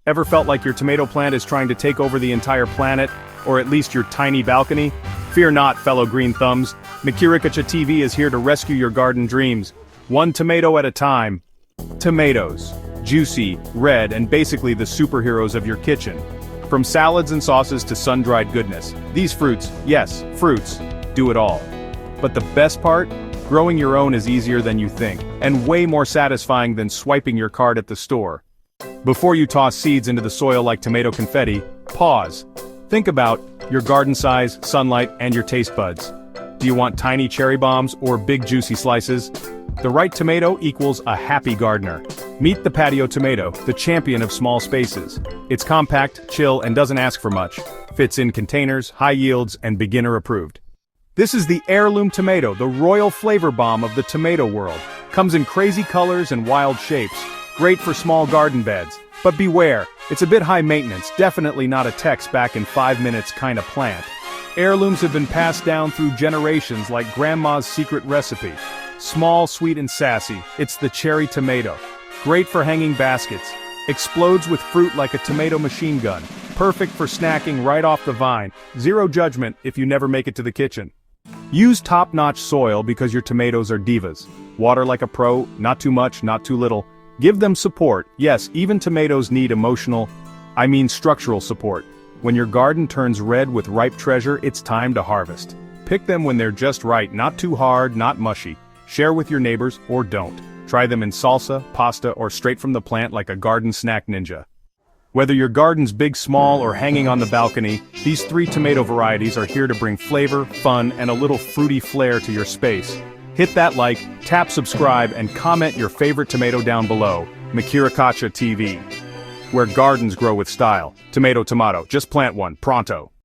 Ever felt like your tomato plant is trying to take over the entire planet, or at least your tiny balcony? Fear not, fellow green thumbs. MKIRIKACHA TV is here to rescue your garden dreams, one tomato at a time. Tomatoes. Juicy, red, and basically the superheroes of your kitchen. From salads and sauces to sun-dried goodness, these fruits, yes, fruits, do it all. But the best part? Growing your own is easier than you think, and way more satisfying than swiping your card at the store. Before you toss seeds into the soil like tomato confetti, pause. Think about your garden size, sunlight, and your taste buds. Do you want tiny cherry bombs or big juicy slices? The right tomato equals a happy gardener. Meet the Patio Tomato, the champion of small spaces. It's compact, chill, and doesn't ask for much. Fits in containers, high yields, and beginner approved. This is the Heirloom Tomato, the royal flavor bomb of the tomato world. Comes in crazy colors and wild shapes. Great for small garden beds. But beware, it's a bit high maintenance, definitely not a text back in 5 minutes kind of plant. Heirlooms have been passed down through generations like grandma's secret recipe. Small, sweet, and sassy, it's the cherry tomato. Great for hanging baskets. Explodes with fruit like a tomato machine gun. Perfect for snacking right off the vine. Zero judgment if you never make it to the kitchen. Use top-notch soil because your tomatoes are divas. Water like a pro, not too much, not too little. Give them support. Yes, even tomatoes need structural support. When your garden turns red with ripe treasure, it's time to harvest. Pick them when they're just right, not too hard, not mushy. Share with your neighbors, or don't. Try them in salsa, pasta, or straight from the plant like a garden snack ninja. Whether your garden's big, small, or hanging on the balcony, these 3 tomato varieties are here to bring flavor, fun, and a little fruity flair to your space. Hit that like, tap subscribe, and comment your favorite tomato down below. MKIRIKACHA TV. Where gardens grow with style. Tomato, just plant one, pronto.